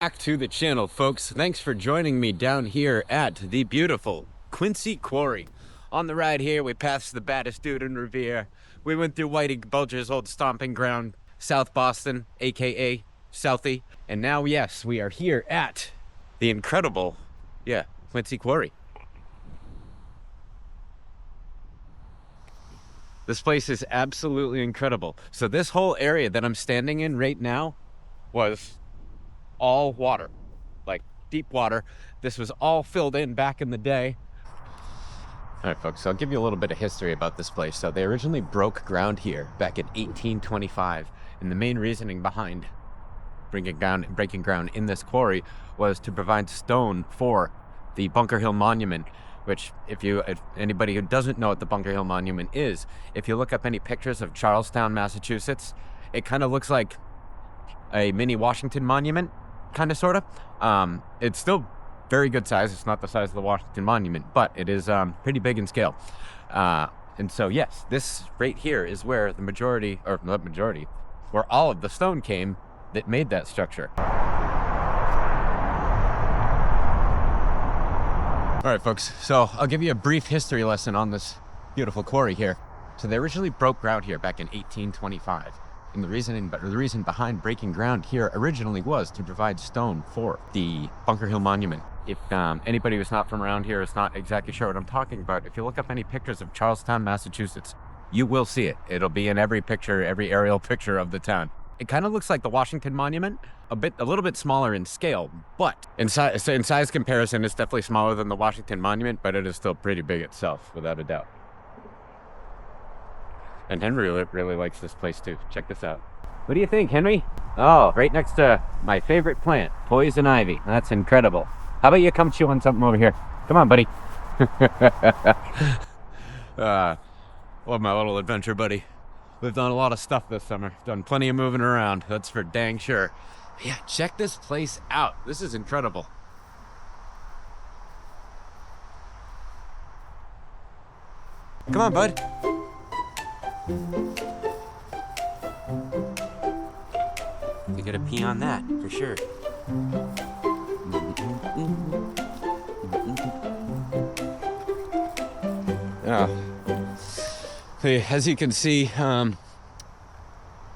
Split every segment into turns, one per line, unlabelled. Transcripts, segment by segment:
Back to the channel, folks. Thanks for joining me down here at the beautiful Quincy Quarry. On the ride here, we passed the baddest dude in Revere. We went through Whitey Bulger's old stomping ground, South Boston, aka Southie. And now, yes, we are here at the incredible, Quincy Quarry. This place is absolutely incredible. So this whole area that I'm standing in right now was all water, like deep water. This was all filled in back in the day. All right, folks, so I'll give you a little bit of history about this place. So they originally broke ground here back in 1825, and the main reasoning behind breaking ground in this quarry was to provide stone for the Bunker Hill Monument, which if anybody who doesn't know what the Bunker Hill Monument is, if you look up any pictures of Charlestown, Massachusetts, it kind of looks like a mini Washington Monument, kind of, sort of. It's still very good size. It's not the size of the Washington Monument, but it is pretty big in scale. And so, yes, this right here is where the majority, or not majority, where all of the stone came that made that structure. All right, folks, so I'll give you a brief history lesson on this beautiful quarry here. So they originally broke ground here back in 1825. And the reason behind breaking ground here originally was to provide stone for the Bunker Hill Monument. If anybody who's not from around here is not exactly sure what I'm talking about, if you look up any pictures of Charlestown, Massachusetts, you will see it. It'll be in every picture, every aerial picture of the town. It kind of looks like the Washington Monument, a little bit smaller in scale, but in size comparison, it's definitely smaller than the Washington Monument, but it is still pretty big itself, without a doubt. And Henry really likes this place too. Check this out. What do you think, Henry? Oh, right next to my favorite plant, poison ivy. That's incredible. How about you come chew on something over here? Come on, buddy. Love my little adventure buddy. We've done a lot of stuff this summer. Done plenty of moving around, that's for dang sure. Yeah, check this place out. This is incredible. Come on, bud. You gotta pee on that, for sure. As you can see, some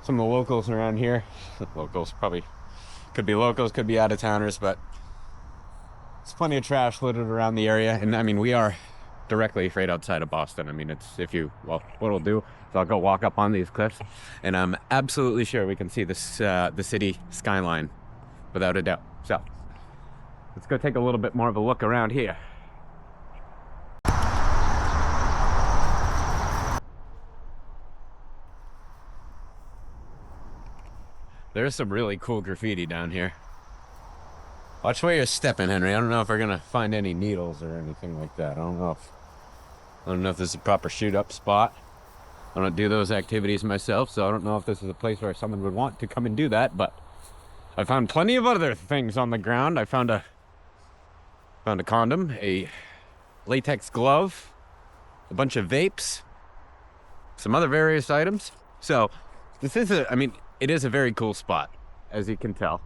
of the locals around here, locals probably, could be locals, could be out-of-towners, but there's plenty of trash littered around the area. And I mean, we are directly right outside of Boston. I mean, what we'll do is I'll go walk up on these cliffs, and I'm absolutely sure we can see this, the city skyline, without a doubt. So let's go take a little bit more of a look around here. There's some really cool graffiti down here. Watch where you're stepping, Henry. I don't know if we're gonna find any needles or anything like that. I don't know if this is a proper shoot-up spot. I don't do those activities myself, so I don't know if this is a place where someone would want to come and do that, but I found plenty of other things on the ground. I found a condom, a latex glove, a bunch of vapes, some other various items. So this is it is a very cool spot, as you can tell.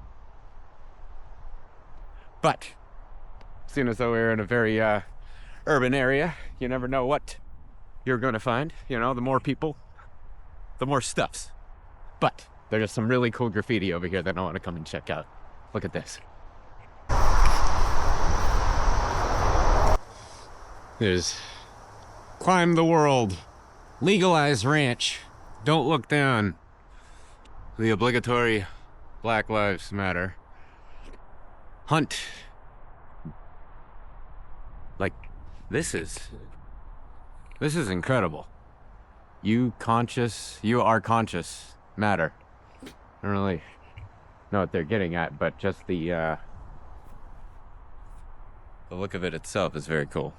But seeing as though we're in a very urban area, you never know what you're going to find. You know, the more people, the more stuffs. But there's some really cool graffiti over here that I want to come and check out. Look at this. There's climb the world, legalize ranch, don't look down, the obligatory Black Lives Matter, hunt. Like, this is incredible. You are conscious matter. I don't really know what they're getting at, but just the look of it itself is very cool.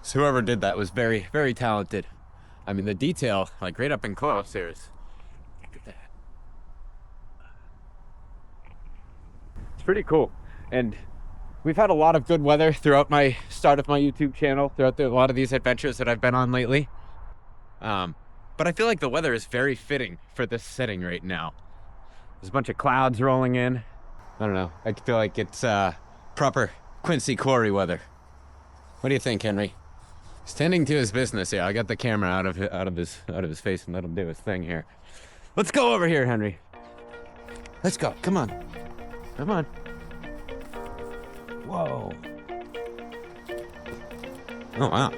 So whoever did that was very, very talented. I mean, the detail, like right up and close here is, look at that. It's pretty cool. And we've had a lot of good weather throughout my start of my YouTube channel, throughout a lot of these adventures that I've been on lately. But I feel like the weather is very fitting for this setting right now. There's a bunch of clouds rolling in. I don't know. I feel like it's proper Quincy Quarry weather. What do you think, Henry? He's tending to his business here. I got the camera out of his face and let him do his thing here. Let's go over here, Henry. Let's go. Come on. Come on. Whoa. Oh, wow.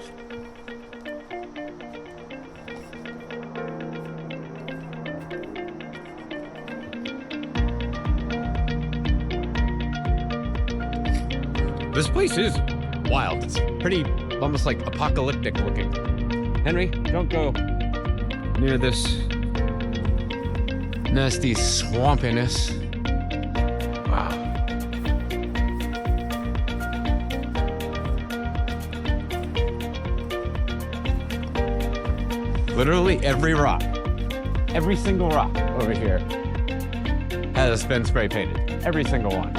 This place is wild. It's pretty, almost like apocalyptic looking. Henry, don't go near this nasty swampiness. Wow. Literally every rock, every single rock over here has been spray painted. Every single one.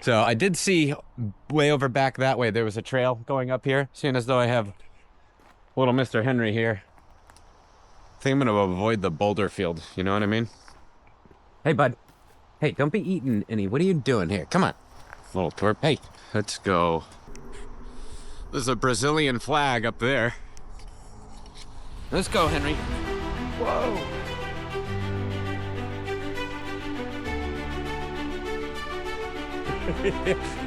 So I did see way over back that way, there was a trail going up here, seeing as though I have little Mr. Henry here. I think I'm gonna avoid the boulder field, you know what I mean? Hey, bud. Hey, don't be eating any. What are you doing here? Come on. Little twerp. Hey, let's go. There's a Brazilian flag up there. Let's go, Henry. Whoa.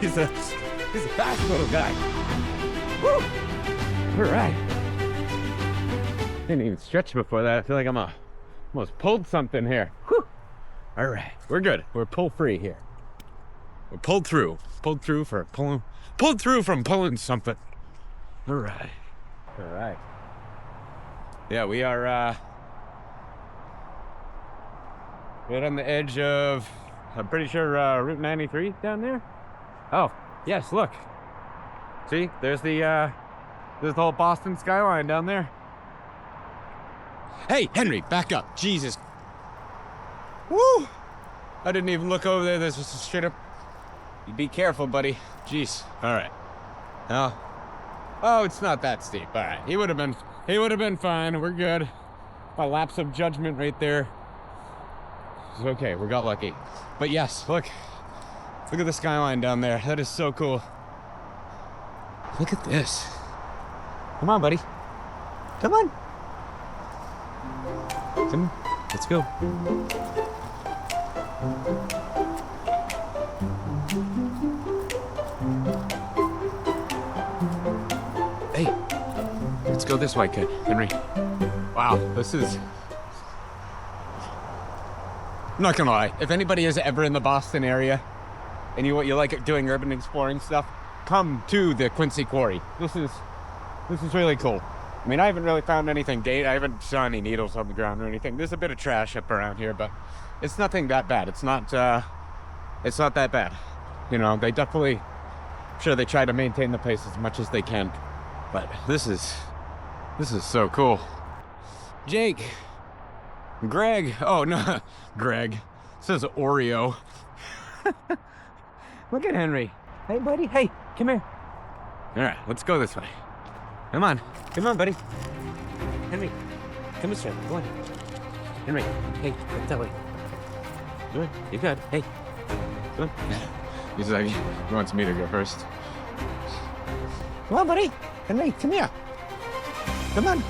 he's a fast little guy. Woo! All right. Didn't even stretch before that. I feel like I'm almost pulled something here. Whew. All right, we're good. We're pull free here. We're pulled through. Pulled through from pulling something. All right. All right. Yeah, we are right on the edge of, I'm pretty sure, Route 93 down there. Oh, yes, look. See, there's the whole Boston skyline down there. Hey, Henry, back up. Jesus. Woo! I didn't even look over there. There's just a straight up. You be careful, buddy. Jeez. All right. Oh, it's not that steep. All right. He would have been fine. We're good. A lapse of judgment right there. It's okay. We got lucky. But yes, look at the skyline down there. That is so cool. Look at this. Come on, buddy. Come on. Come on. Let's go. Hey, let's go this way, kid. Henry. Wow, this is... I'm not gonna lie, if anybody is ever in the Boston area and you like doing urban exploring stuff, come to the Quincy Quarry. This is really cool. I mean, I haven't really found anything I haven't saw any needles on the ground or anything. There's a bit of trash up around here, but it's nothing that bad. It's not that bad. You know, they definitely, I'm sure they try to maintain the place as much as they can. But this is so cool. Jake. Greg. Oh, no. Greg. It says Oreo. Look at Henry. Hey, buddy. Hey, come here. All right, let's go this way. Come on. Come on, buddy. Henry. Come this way. Go on. Henry. Hey, look that way. Good. You good. Hey. Good. He's like, he wants me to go first. Come on, buddy. Henry, come here. Come on.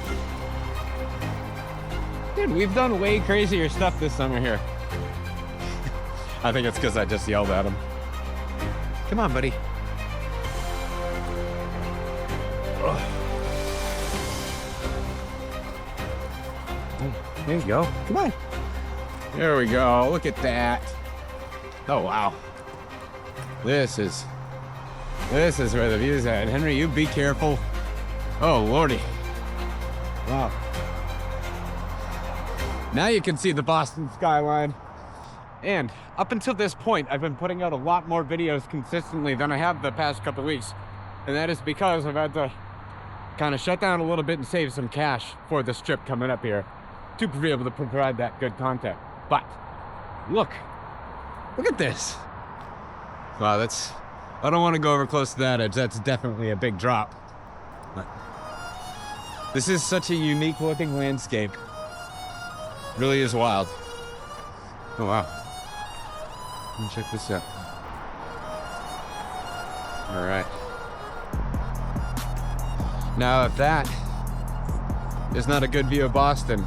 Dude, we've done way crazier stuff this summer here. I think it's because I just yelled at him. Come on, buddy. Ugh. There you go. Come on. There we go. Look at that. Oh, wow. This is where the view's at. Henry, you be careful. Oh, lordy. Wow. Now you can see the Boston skyline. And up until this point, I've been putting out a lot more videos consistently than I have the past couple of weeks. And that is because I've had to kind of shut down a little bit and save some cash for this trip coming up here to be able to provide that good content. But look at this. Wow, I don't want to go over close to that edge. That's definitely a big drop. But This is such a unique looking landscape. Really is wild. Oh wow. Let me check this out. All right. Now if that is not a good view of Boston,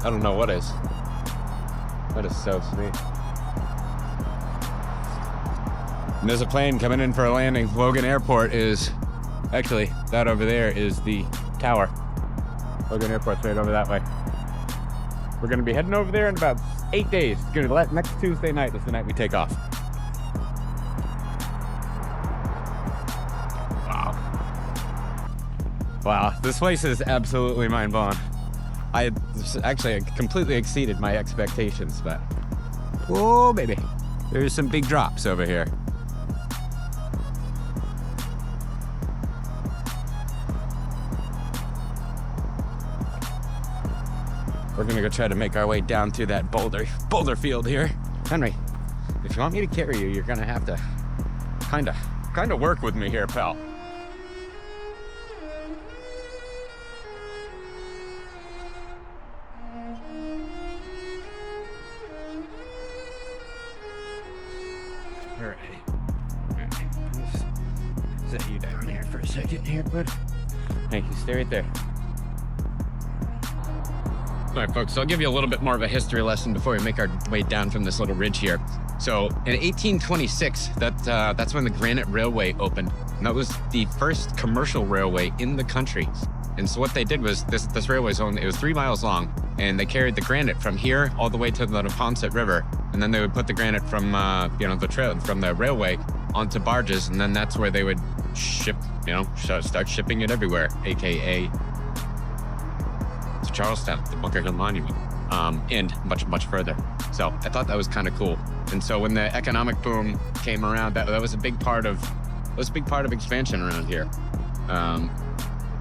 I don't know what is. That is so sweet. And there's a plane coming in for a landing. Logan Airport is, actually, that over there is the tower. Logan Airport's right over that way. We're gonna be heading over there in about 8 days. Next Tuesday night is the night we take off. Wow. Wow, this place is absolutely mind-blowing. I completely exceeded my expectations, but whoa, baby. There's some big drops over here. We're gonna go try to make our way down through that boulder field here. Henry, if you want me to carry you, you're gonna have to kinda work with me here, pal. All right. Set you down here for a second here, bud. Hey, you stay right there. All right, folks, so I'll give you a little bit more of a history lesson before we make our way down from this little ridge here. So in 1826, that's when the Granite Railway opened. And that was the first commercial railway in the country. And so what they did was, this railway's only, it was 3 miles long, and they carried the granite from here all the way to the Neponset River. And then they would put the granite from, from the railway onto barges, and then that's where they would ship, start shipping it everywhere, AKA to Charlestown, the Bunker Hill Monument, and much further. So I thought that was kind of cool. And so when the economic boom came around, that was a big part of expansion around here.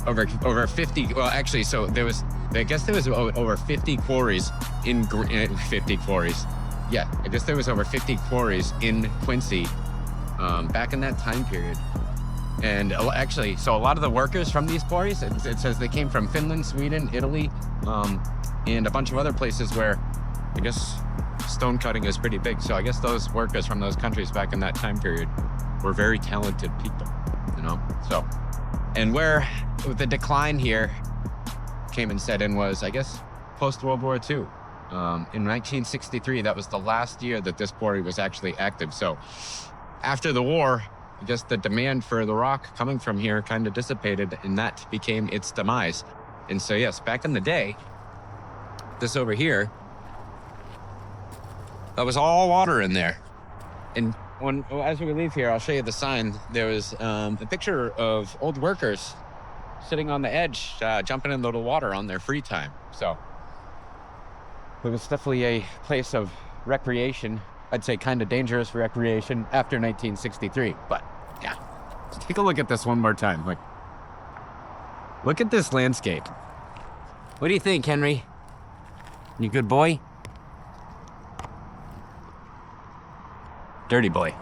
Over 50. Well, actually, so there was over 50 quarries in 50 quarries. Yeah, I guess there was over 50 quarries in Quincy back in that time period. And actually, so a lot of the workers from these quarries, it says they came from Finland, Sweden, Italy, and a bunch of other places where I guess stone cutting is pretty big. So I guess those workers from those countries back in that time period were very talented people, So, and where the decline here came and set in was, I guess, post-World War II. In 1963, that was the last year that this quarry was actually active. So after the war, I guess the demand for the rock coming from here kind of dissipated, and that became its demise. And so, yes, back in the day, this over here, that was all water in there. And as we leave here, I'll show you the sign. There was a picture of old workers sitting on the edge, jumping into the water on their free time. So it was definitely a place of recreation. I'd say kind of dangerous recreation after 1963, but yeah. Let's take a look at this one more time. Look at this landscape. What do you think, Henry? You good boy? Dirty boy.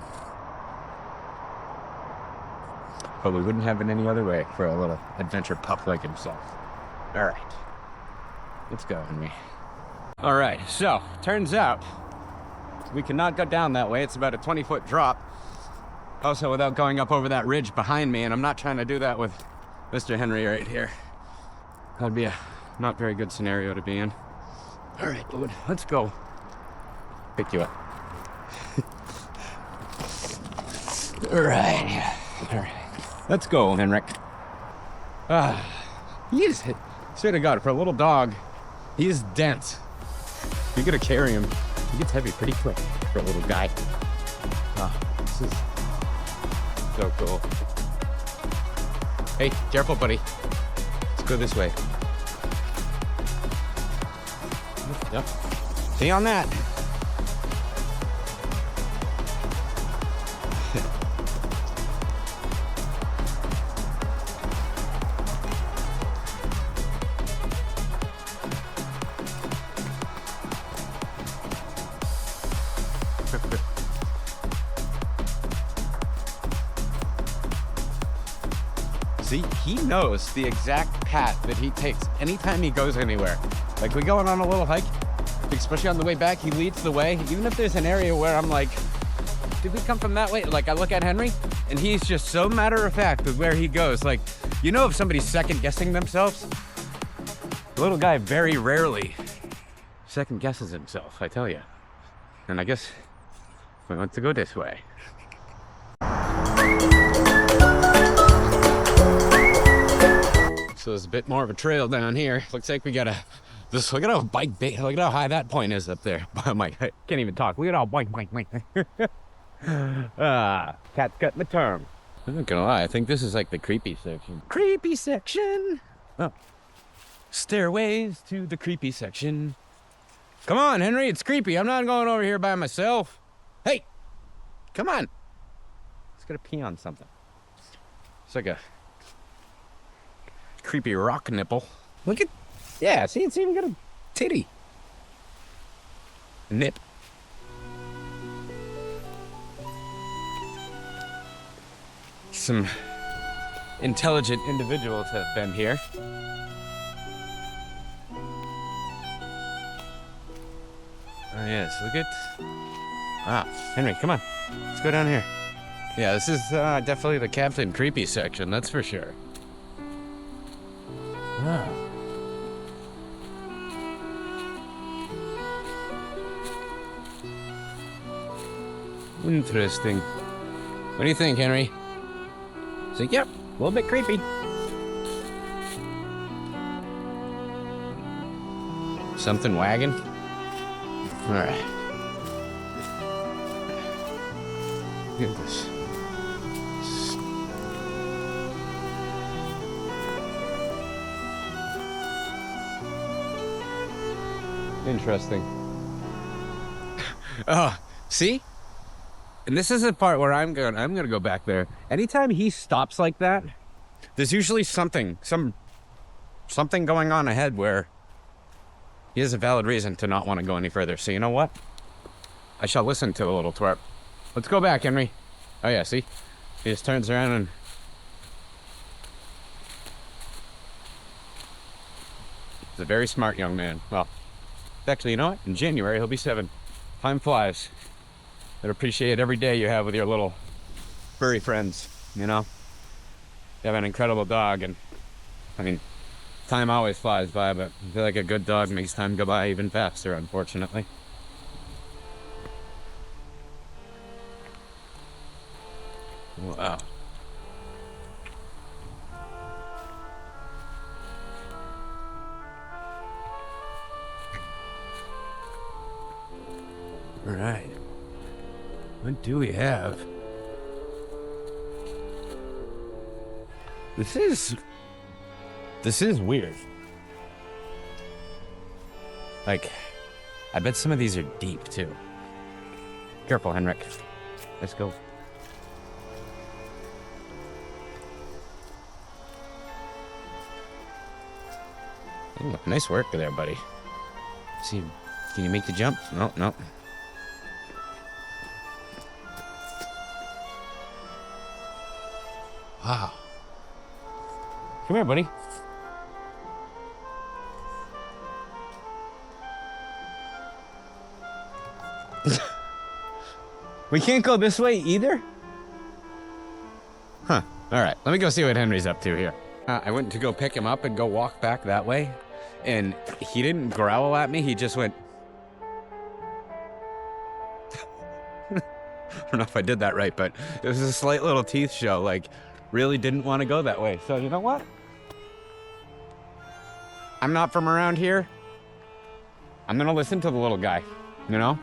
But we wouldn't have it any other way for a little adventure pup like himself. All right. Let's go, Henry. All right, so turns out we cannot go down that way. It's about a 20-foot drop. Also, without going up over that ridge behind me, and I'm not trying to do that with Mr. Henry right here. That'd be a not very good scenario to be in. All right, dude, let's go. Pick you up. All right. Let's go, Henrik. He's, swear to God, for a little dog, he is dense. You gotta carry him. He gets heavy pretty quick for a little guy. This is so cool. Hey, careful, buddy. Let's go this way. Yep. Stay on that. See, he knows the exact path that he takes anytime he goes anywhere. Like, we going on a little hike, especially on the way back, he leads the way. Even if there's an area where I'm like, did we come from that way? Like, I look at Henry, and he's just so matter of fact with where he goes. Like, you know, if somebody's second guessing themselves, the little guy very rarely second guesses himself, I tell you. And I guess we want to go this way. So there's a bit more of a trail down here. Looks like we got a, look at how look at how high that point is up there. I can't even talk. Look at how bike. Cat's got my tongue. I'm not gonna lie, I think this is like the creepy section. Creepy section! Oh. Stairways to the creepy section. Come on, Henry, it's creepy. I'm not going over here by myself. Hey! Come on! Let's gotta pee on something. It's like a creepy rock nipple. Look at, yeah, see, it's even got a titty. Nip. Some intelligent individuals have been here. Oh yes, look at, Henry, come on, let's go down here. Yeah, this is definitely the Captain Creepy section, that's for sure. Ah. Interesting. What do you think, Henry? He's like, yep, a little bit creepy. Something wagging? All right. Look at this. Interesting. Oh, see? And this is the part where I'm gonna go back there. Anytime he stops like that, there's usually something going on ahead where he has a valid reason to not want to go any further. So you know what? I shall listen to the little twerp. Let's go back, Henry. Oh yeah, see? He just turns around and... He's a very smart young man. Well, actually, you know what? In January, he'll be 7. Time flies. I'd appreciate every day you have with your little furry friends, you know? You have an incredible dog, and I mean, time always flies by, but I feel like a good dog makes time go by even faster, unfortunately. Wow. All right. What do we have? This is weird. Like, I bet some of these are deep too. Careful, Henrik. Let's go. Ooh, nice work there, buddy. See, can you make the jump? No, no. Wow. Come here, buddy. We can't go this way either? Huh. All right, let me go see what Henry's up to here. I went to go pick him up and go walk back that way, and he didn't growl at me, he just went... I don't know if I did that right, but it was a slight little teeth show, like, really didn't want to go that way. So you know what? I'm not from around here. I'm gonna listen to the little guy, you know?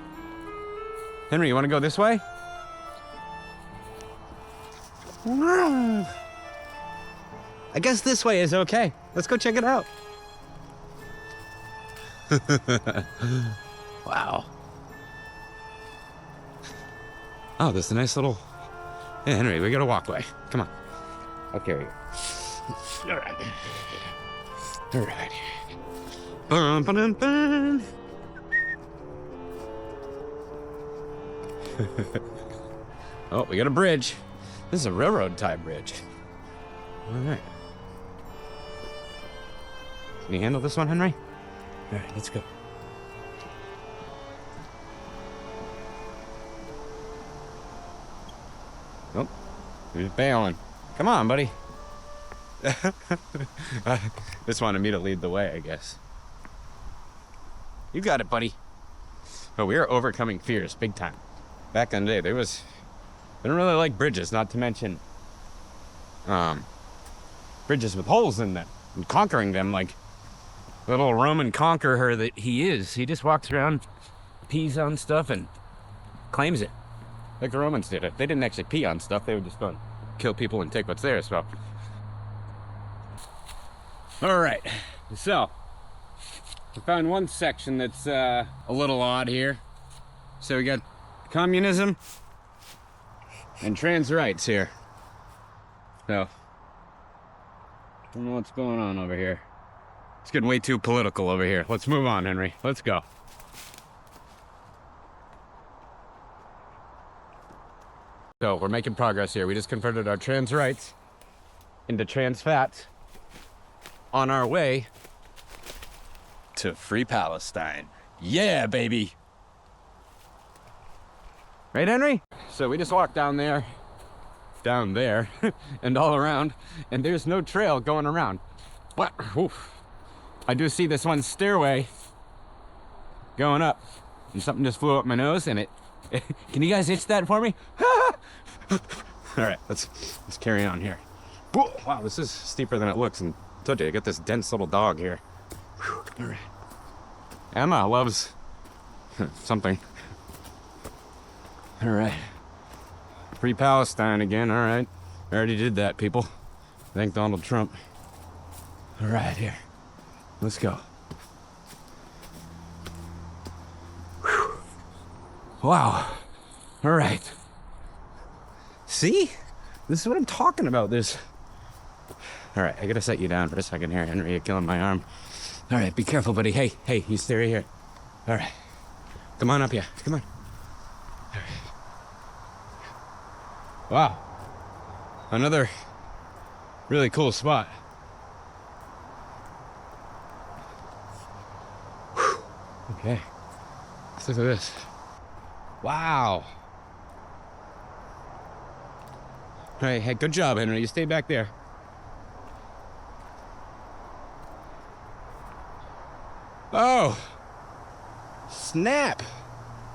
Henry, you want to go this way? I guess this way is okay. Let's go check it out. Wow. Oh, there's a nice little... Hey, Henry, we got a walkway. Come on. Okay, we go. All right. All right. Bum, ba-dum, bum. Oh, we got a bridge. This is a railroad tie bridge. All right. Can you handle this one, Henry? All right, let's go. Nope. He's bailing. Come on, buddy. Just wanted me to lead the way, I guess. You got it, buddy. But we are overcoming fears big time. Back in the day, they didn't really like bridges, not to mention bridges with holes in them, and conquering them like the little Roman conqueror that he is. He just walks around, pees on stuff, and claims it. Like the Romans did it. They didn't actually pee on stuff, they would just go and kill people and take what's theirs. So, all right, so we found one section that's a little odd here. So we got communism and trans rights here. So, I don't know what's going on over here. It's getting way too political over here. Let's move on, Henry. Let's go. So, we're making progress here. We just converted our trans rights into trans fats on our way to free Palestine. Yeah, baby! Right, Henry? So we just walked down there, and all around, and there's no trail going around. What? Oof. I do see this one stairway going up, and something just flew up my nose, and it can you guys itch that for me? All right, let's carry on here. Whoa, wow, this is steeper than it looks, and I told you, I got this dense little dog here. Whew, all right. Emma loves something. All right. Free Palestine again, all right. I already did that, people. Thank Donald Trump. All right, here. Let's go. Whew. Wow. All right. See? This is what I'm talking about, this. All right, I gotta set you down for a second here, Henry. You're killing my arm. All right, be careful, buddy. Hey, you stay right here. All right. Come on up here. Come on. All right. Wow. Another really cool spot. Whew. Okay. Let's look at this. Wow. Hey, good job, Henry. You stay back there. Oh. Snap.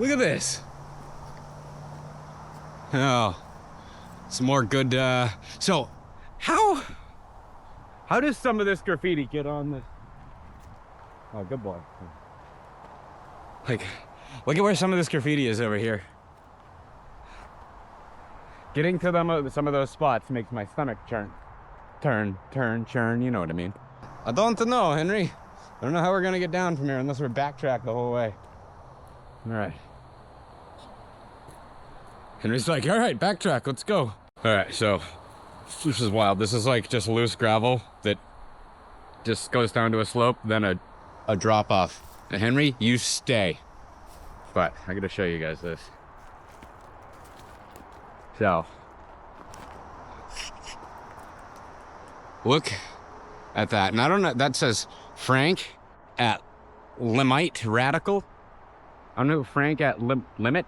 Look at this. Oh. Some more good, so, how does some of this graffiti get on this? Oh, good boy. Like, look at where some of this graffiti is over here. Getting to some of those spots makes my stomach churn, you know what I mean. I don't know, Henry. I don't know how we're gonna get down from here unless we're backtrack the whole way. All right. Henry's like, all right, backtrack, let's go. All right, so this is wild. This is like just loose gravel that just goes down to a slope, then a drop off. And Henry, you stay. But I gotta show you guys this. So, look at that. And I don't know, that says Frank at Limite Radical. I don't know who Frank at Limite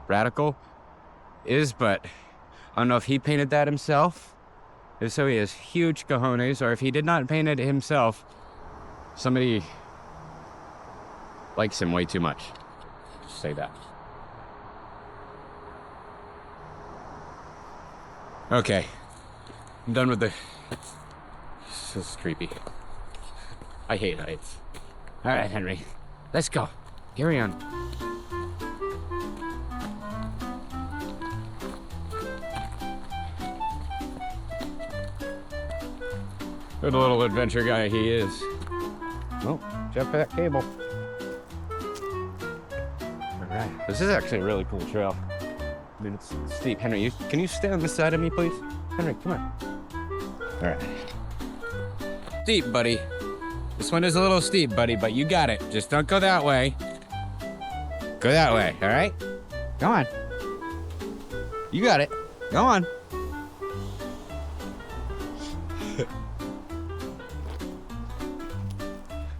Radical is, but I don't know if he painted that himself. If so, he has huge cojones, or if he did not paint it himself, somebody likes him way too much. Just say that. Okay, I'm done with the... This is creepy. I hate heights. All right, Henry, let's go. Carry on. Good little adventure guy he is. Oh, jump that cable. All right, this is actually a really cool trail. I mean, it's steep. Henry, can you stay on this side of me, please? Henry, come on. All right. Steep, buddy. This one is a little steep, buddy, but you got it. Just don't go that way. Go that way, all right? Come on. You got it. Go on.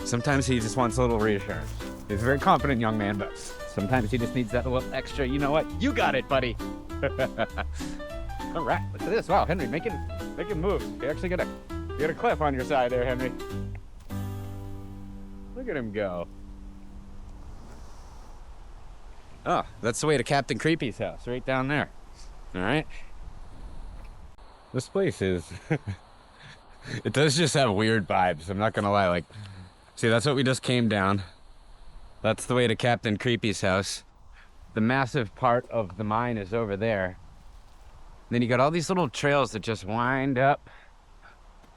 Sometimes he just wants a little reassurance. He's a very confident young man, but sometimes he just needs that little extra, you know what? You got it, buddy. All right, look at this. Wow, Henry, making moves. You actually got a cliff on your side there, Henry. Look at him go. Oh, that's the way to Captain Creepy's house, right down there. All right. This place is, it does just have weird vibes. I'm not gonna lie. Like, see, that's what we just came down. That's the way to Captain Creepy's house. The massive part of the mine is over there. Then you got all these little trails that just wind up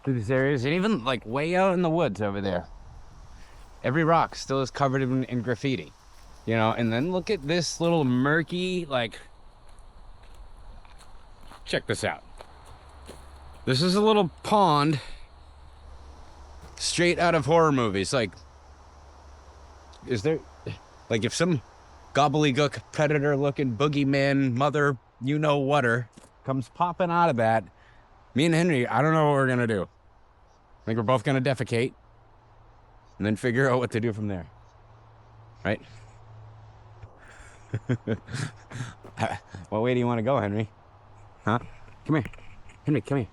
through these areas, and even like way out in the woods over there. Every rock still is covered in graffiti, you know. And then look at this little murky, like, check this out. This is a little pond straight out of horror movies. Like, is there, like, if some gobbledygook predator looking boogeyman mother you know whatter comes popping out of that, me and Henry, I don't know what we're gonna do. I think we're both gonna defecate and then figure out what to do from there, right? What way do you want to go, Henry? Huh? Come here, Henry, come here.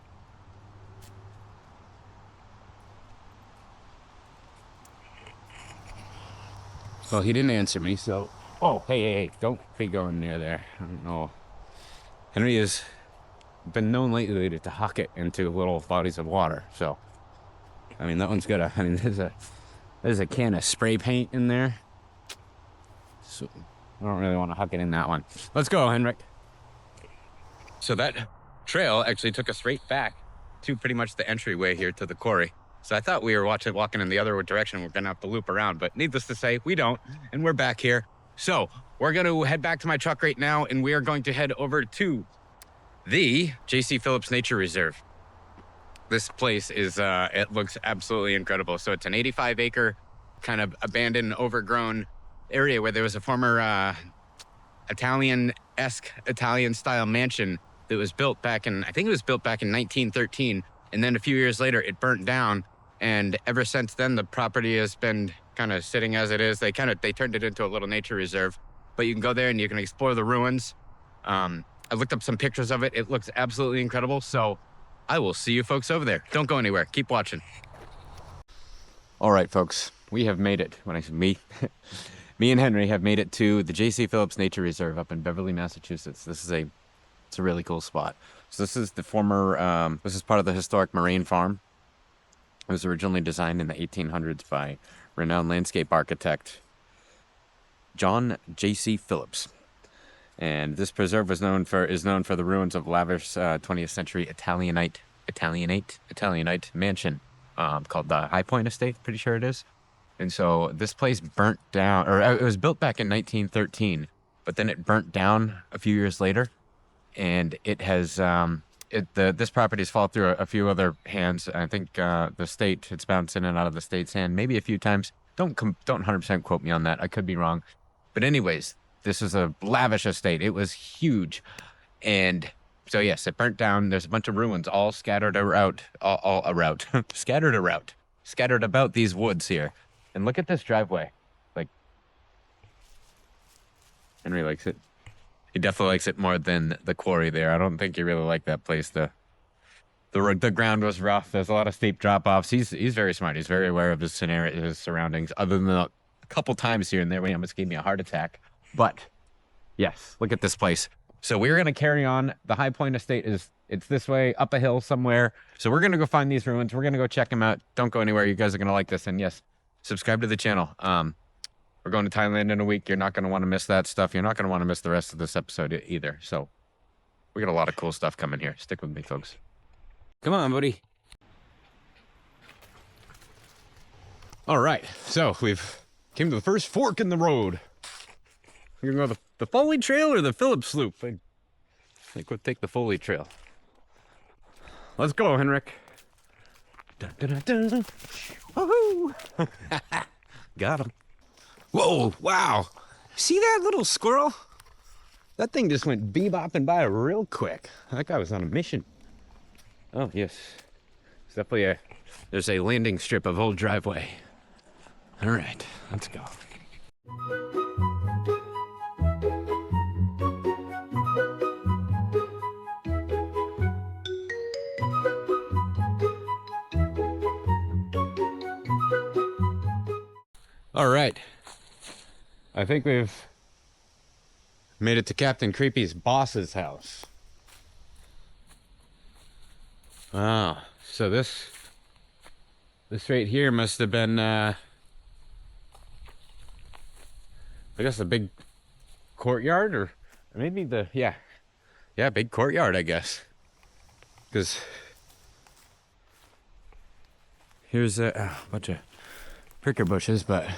Well, he didn't answer me, so... Oh, hey, don't be going near there. I don't know. Henry has been known lately to huck it into little bodies of water, so... I mean, that one's got a... I mean, there's a can of spray paint in there. So, I don't really want to huck it in that one. Let's go, Henrik. So that trail actually took us right back to pretty much the entryway here to the quarry. So I thought we were walking in the other direction. We're gonna have to loop around, but needless to say, we don't, and we're back here. So we're gonna head back to my truck right now, and we are going to head over to the J.C. Phillips Nature Reserve. This place is, it looks absolutely incredible. So it's an 85-acre kind of abandoned, overgrown area where there was a former Italian-esque, Italian-style mansion that was built back in, I think it was built back in 1913. And then a few years later, it burnt down. And ever since then, the property has been kind of sitting as it is. They turned it into a little nature reserve. But you can go there and you can explore the ruins. I looked up some pictures of it. It looks absolutely incredible. So I will see you folks over there. Don't go anywhere. Keep watching. All right, folks. We have made it. When I say me, me and Henry have made it to the J.C. Phillips Nature Reserve up in Beverly, Massachusetts. It's a really cool spot. So this is the former, this is part of the historic Moraine Farm. It was originally designed in the 1800s by renowned landscape architect John J.C. Phillips. And this preserve is known for the ruins of lavish 20th century Italianite mansion called the Highover Estate, pretty sure it is. And so this place burnt down, or it was built back in 1913, but then it burnt down a few years later. And it has, this property's fallen through a few other hands. I think the state, it's bounced in and out of the state's hand maybe a few times. Don't 100% quote me on that. I could be wrong. But anyways, this is a lavish estate. It was huge. And so yes, it burnt down. There's a bunch of ruins all scattered about, scattered about these woods here. And look at this driveway. Like, Henry likes it. He definitely likes it more than the quarry there. I don't think he really liked that place. The ground was rough. There's a lot of steep drop-offs. He's very smart. He's very aware of his scenario, his surroundings, other than a couple times here and there when he almost gave me a heart attack. But yes, look at this place. So we're going to carry on. The High Point Estate it's this way up a hill somewhere. So we're going to go find these ruins. We're going to go check them out. Don't go anywhere. You guys are going to like this. And yes, subscribe to the channel. We're going to Thailand in a week. You're not going to want to miss that stuff. You're not going to want to miss the rest of this episode either. So we got a lot of cool stuff coming here. Stick with me, folks. Come on, buddy. All right. So we've came to the first fork in the road. We're going to go the Foley Trail or the Phillips Loop. I think we'll take the Foley Trail. Let's go, Henrik. Dun, dun, dun, dun. Woohoo! Got him. Whoa, wow. See that little squirrel? That thing just went bebopping by real quick. That guy was on a mission. Oh, yes. It's definitely there's a landing strip of old driveway. All right, let's go. All right. I think we've made it to Captain Creepy's boss's house. Wow. So this right here must have been I guess the big courtyard, or maybe the yeah, big courtyard, I guess. Because here's a bunch of pricker bushes, but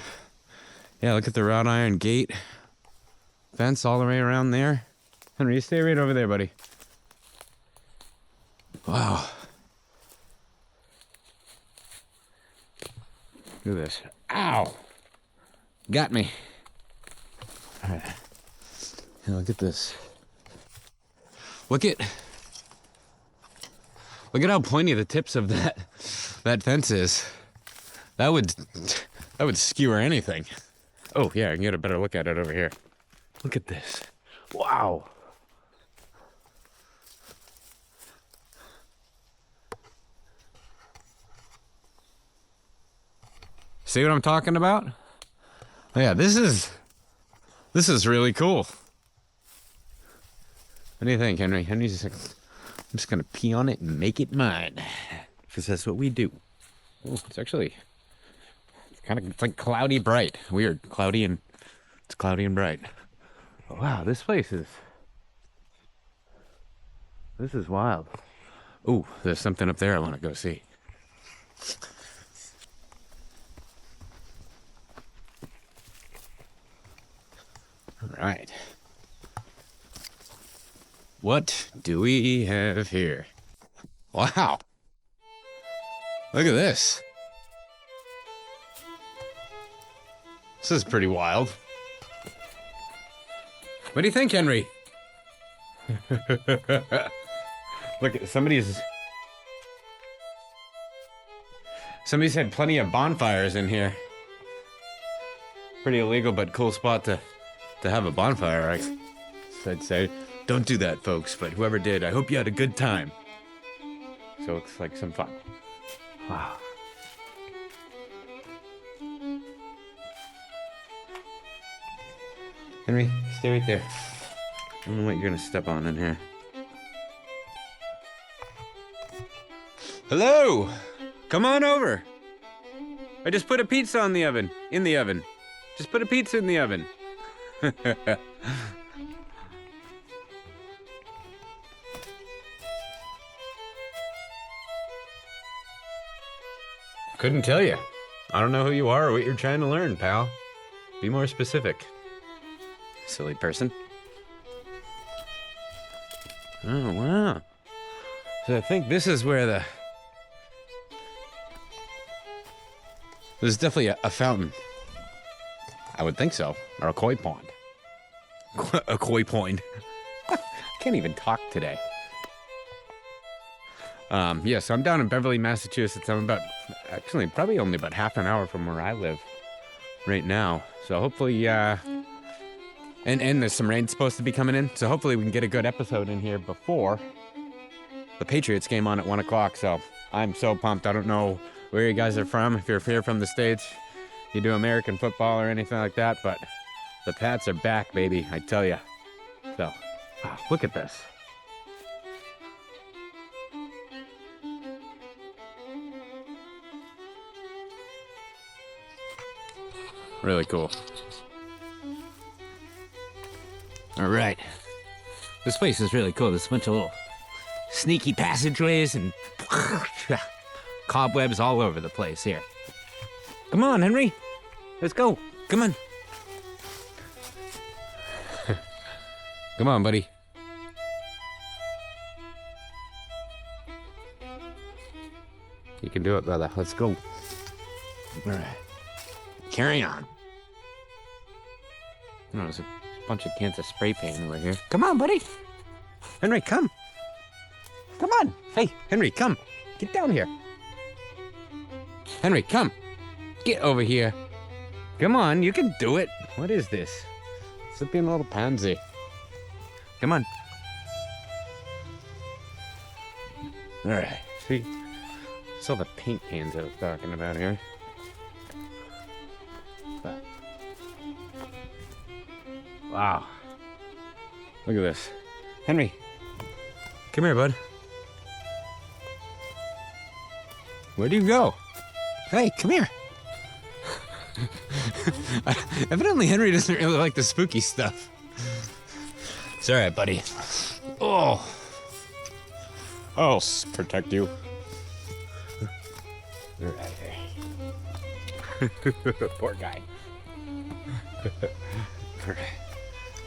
yeah, look at the wrought iron gate fence all the way around there. Henry, you stay right over there, buddy. Wow. Look at this. Ow! Got me. All right. And look at this. Look at how pointy the tips of that fence is. That would skewer anything. Oh yeah, I can get a better look at it over here. Look at this. Wow. See what I'm talking about? Oh, yeah, this is really cool. What do you think, Henry? Henry's just like, I'm just gonna pee on it and make it mine, because that's what we do. Oh, it's actually it's like cloudy bright. Weird, it's cloudy and bright. Oh, wow, this is wild. Oh, there's something up there I want to go see. All right. What do we have here? Wow. Look at this. This is pretty wild. What do you think, Henry? Look, somebody's had plenty of bonfires in here. Pretty illegal, but cool spot to have a bonfire, I'd say. Don't do that, folks, but whoever did, I hope you had a good time. So it looks like some fun. Wow. Henry, stay right there. I don't know what you're gonna step on in here. Hello! Come on over. I just put a pizza in the oven. Just put a pizza in the oven. Couldn't tell you. I don't know who you are or what you're trying to learn, pal. Be more specific. Silly person. Oh, wow. So I think this is where there's definitely a fountain. I would think so. Or a koi pond. A koi pond. Can't even talk today. Yeah, so I'm down in Beverly, Massachusetts. I'm probably only about half an hour from where I live right now. So hopefully, and there's some rain supposed to be coming in. So hopefully we can get a good episode in here before the Patriots game on at 1 o'clock. So I'm so pumped. I don't know where you guys are from. If you're here from the States, you do American football or anything like that. But the Pats are back, baby. I tell you. So, wow, look at this. Really cool. All right. This place is really cool. There's a bunch of little sneaky passageways and cobwebs all over the place here. Come on, Henry. Let's go. Come on. Come on, buddy. You can do it, brother. Let's go. All right. Carry on. Oh, there's a bunch of cans of spray paint over here. Come on, buddy. Henry, come. Come on. Hey, Henry, come. Get down here. Henry, come. Get over here. Come on, you can do it. What is this? Stop being a little pansy. Come on. All right. See? It's all the paint cans I was talking about here. Wow. Look at this. Henry, come here, bud. Where'd you go? Hey, come here. Evidently, Henry doesn't really like the spooky stuff. It's all right, buddy. Oh. I'll protect you. Right here. Poor guy. All right.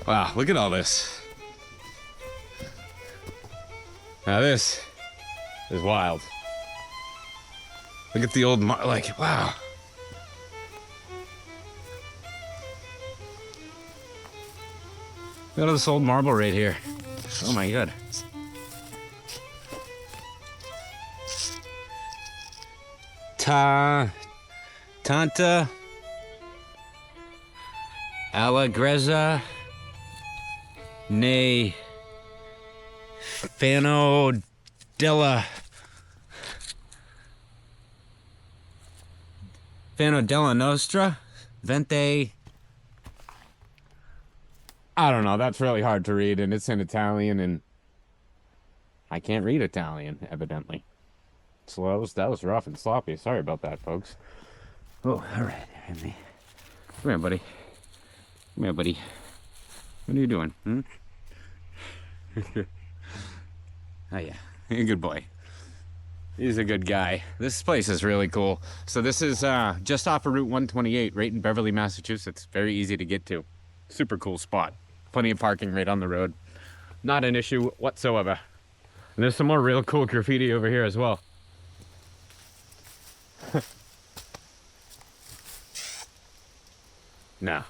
Wow, look at all this. Now this is wild. Look at the old, like, wow. Look at this old marble right here. Oh my god. Tanta Allegrezza ne Fano della Nostra Vente. I don't know, that's really hard to read, and it's in Italian, and I can't read Italian, evidently. So that was rough and sloppy. Sorry about that, folks. Oh, all right, Henry. Come here, buddy. Come here, buddy. What are you doing? Oh, yeah. You're a good boy. He's a good guy. This place is really cool. So this is just off of Route 128, right in Beverly, Massachusetts. Very easy to get to. Super cool spot. Plenty of parking right on the road. Not an issue whatsoever. And there's some more real cool graffiti over here as well. No.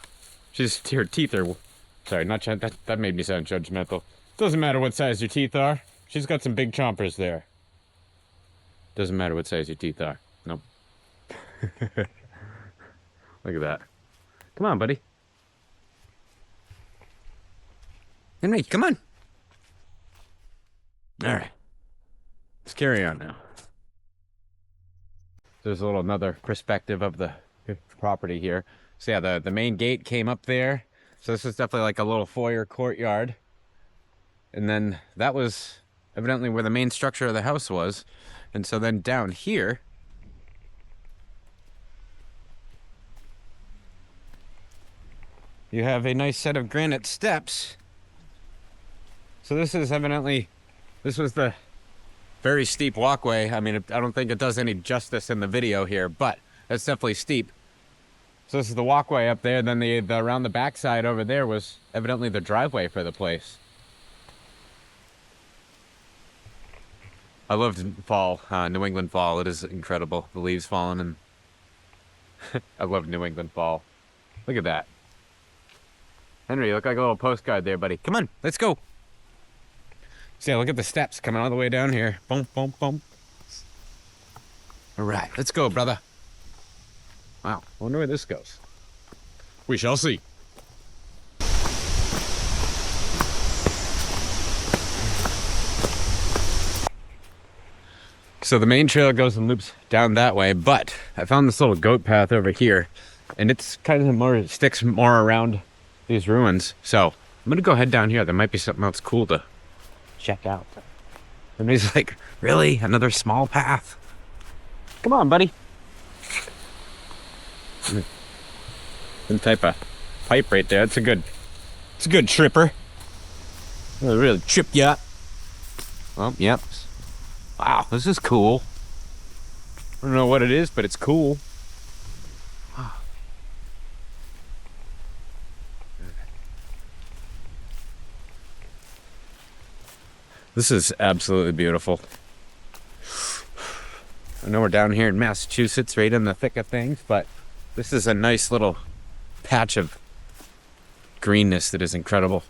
Her teeth are... Sorry, not that made me sound judgmental. Doesn't matter what size your teeth are. She's got some big chompers there. Doesn't matter what size your teeth are. Nope. Look at that. Come on, buddy. Henry, come on. All right. Let's carry on now. There's another perspective of the property here. So yeah, the main gate came up there. So this is definitely like a little foyer courtyard. And then that was evidently where the main structure of the house was. And so then down here, you have a nice set of granite steps. So this is evidently, this was the very steep walkway. I mean, I don't think it does any justice in the video here, but it's definitely steep. So this is the walkway up there. Then the around the backside over there was evidently the driveway for the place. I loved fall, New England fall. It is incredible. The leaves falling, and I love New England fall. Look at that. Henry, you look like a little postcard there, buddy. Come on, let's go. See, look at the steps coming all the way down here. Boom, boom, boom. All right, let's go, brother. Wow, I wonder where this goes. We shall see. So the main trail goes and loops down that way, but I found this little goat path over here, and it's kind of sticks more around these ruins. So I'm gonna go head down here. There might be something else cool to check out. And he's like, really? Another small path? Come on, buddy. Some type of pipe right there. It's a good tripper. It'll really trip you up. Oh, yep. Wow, this is cool. I don't know what it is, but it's cool. Wow. This is absolutely beautiful. I know we're down here in Massachusetts, right in the thick of things, but this is a nice little patch of greenness that is incredible.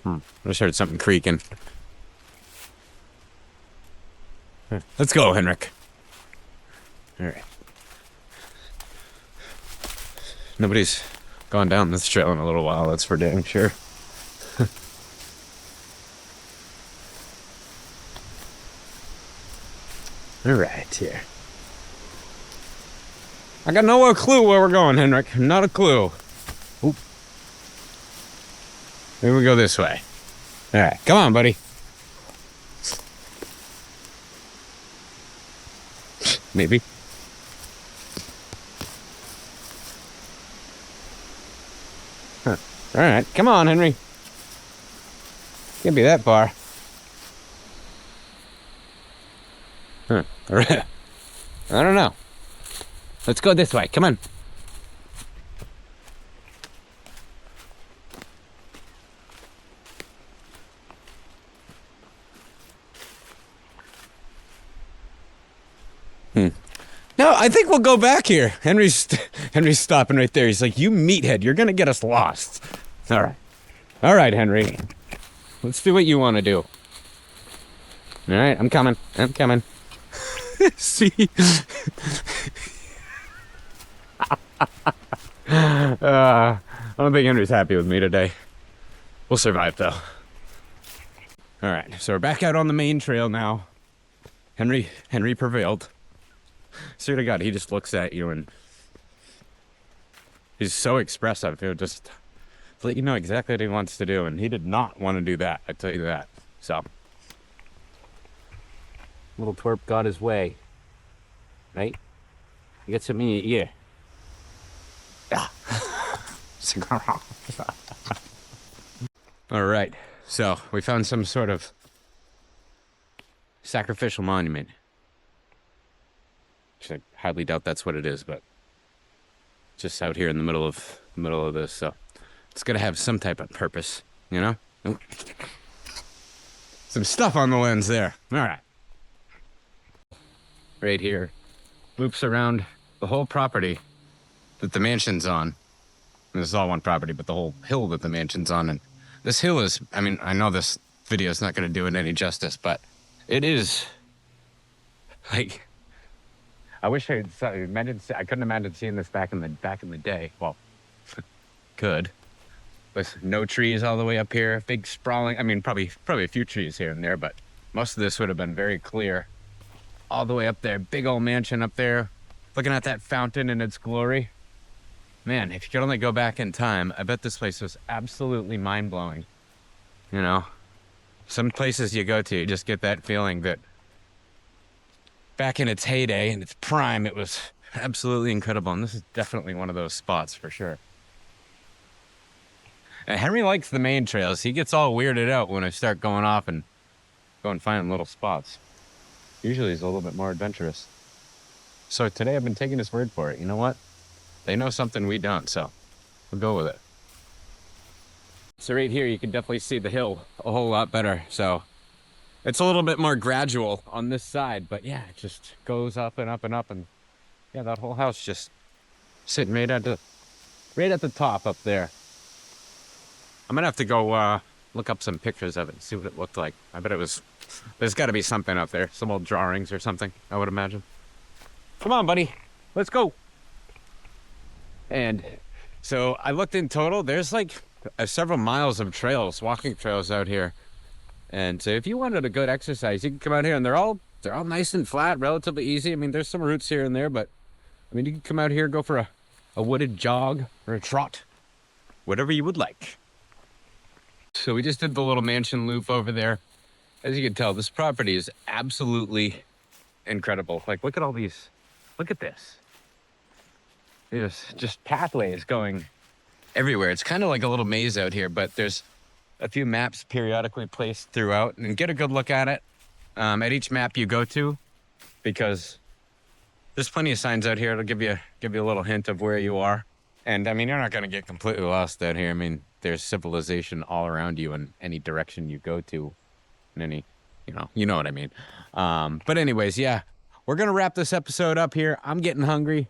I just heard something creaking. Let's go, Henrik. All right. Nobody's gone down this trail in a little while, that's for damn sure. All right, here. I got no clue where we're going, Henrik. Not a clue. Oop. Maybe we go this way. All right, come on, buddy. Maybe. Huh. All right, come on, Henry. Can't be that far. Huh. All right. I don't know. Let's go this way. Come on. No, I think we'll go back here. Henry's stopping right there. He's like, "You meathead, you're gonna get us lost." All right, Henry. Let's do what you want to do. All right, I'm coming. See. I don't think Henry's happy with me today. We'll survive though. All right, so we're back out on the main trail now. Henry prevailed. Swear to God, he just looks at you and he's so expressive. He'll just let you know exactly what he wants to do, and he did not want to do that. I tell you that. So, little twerp got his way, right? You got something in your ear. All right, so we found some sort of sacrificial monument. I highly doubt that's what it is, but just out here in the middle of this, so it's gonna have some type of purpose, you know? Some stuff on the lens there. All right. Right here, loops around the whole property that the mansion's on. And this is all one property, but the whole hill that the mansion's on. And this hill is, I mean, I know this video is not gonna do it any justice, but it is like, I wish I couldn't imagine seeing this back in the day. Well, could. With no trees all the way up here, big sprawling. I mean, probably a few trees here and there, but most of this would have been very clear. All the way up there, big old mansion up there, looking at that fountain in its glory. Man, if you could only go back in time, I bet this place was absolutely mind-blowing. You know, some places you go to, you just get that feeling that back in its heyday, in its prime, it was absolutely incredible. And this is definitely one of those spots for sure. And Henry likes the main trails. He gets all weirded out when I start going off and going finding little spots. Usually he's a little bit more adventurous. So today I've been taking his word for it. You know what? They know something we don't, so we'll go with it. So right here, you can definitely see the hill a whole lot better. So it's a little bit more gradual on this side, but yeah, it just goes up and up and up, and yeah, that whole house just sitting right at the top up there. I'm gonna have to go look up some pictures of it and see what it looked like. I bet there's got to be something up there, some old drawings or something, I would imagine. Come on, buddy, let's go. And so I looked in total, there's like several miles of trails, walking trails out here. And so if you wanted a good exercise, you can come out here, and they're all nice and flat, relatively easy. I mean, there's some roots here and there, but I mean, you can come out here, go for a wooded jog or a trot, whatever you would like. So we just did the little mansion loop over there. As you can tell, this property is absolutely incredible. Like, look at all these, look at this. There's just pathways going everywhere. It's kind of like a little maze out here, but there's a few maps periodically placed throughout, and get a good look at it at each map you go to, because there's plenty of signs out here. It'll give you a little hint of where you are. And I mean, you're not going to get completely lost out here. I mean, there's civilization all around you in any direction you go to, in any, you know what I mean. But anyways, yeah, we're going to wrap this episode up here. I'm getting hungry.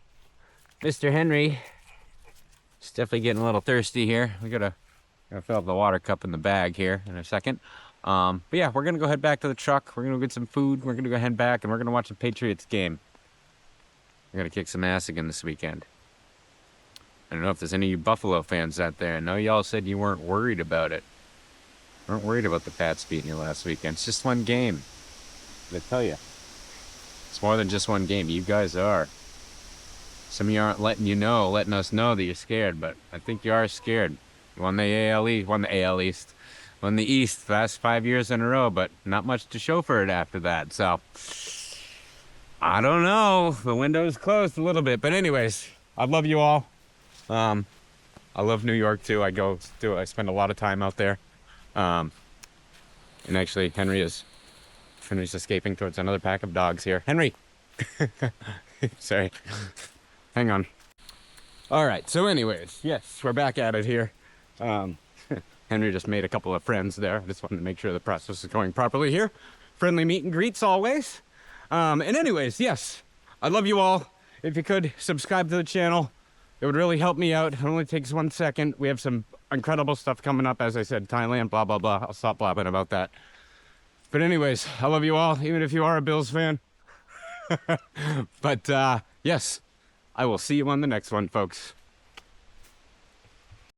Mr. Henry is definitely getting a little thirsty here. We gotta fill up the water cup in the bag here in a second. But yeah, we're gonna go head back to the truck. We're gonna go get some food. We're gonna go head back, and we're gonna watch a Patriots game. We're gonna kick some ass again this weekend. I don't know if there's any of you Buffalo fans out there. I know y'all said you weren't worried about it. Weren't worried about the Pats beating you last weekend. It's just one game. I tell you, it's more than just one game. You guys are. Some of you aren't letting us know that you're scared, but I think you are scared. You won the AL East, won the East the last 5 years in a row, but not much to show for it after that. So I don't know. The window's closed a little bit, but anyways, I love you all. I love New York too. I spend a lot of time out there. And actually, Henry's escaping towards another pack of dogs here. Henry! Sorry. Hang on. All right, so anyways, yes, we're back at it here. Henry just made a couple of friends there. I just wanted to make sure the process is going properly here. Friendly meet and greets always. And anyways, yes, I love you all. If you could, subscribe to the channel. It would really help me out. It only takes 1 second. We have some incredible stuff coming up. As I said, Thailand, blah, blah, blah. I'll stop blabbing about that. But anyways, I love you all, even if you are a Bills fan. But yes, I will see you on the next one, folks.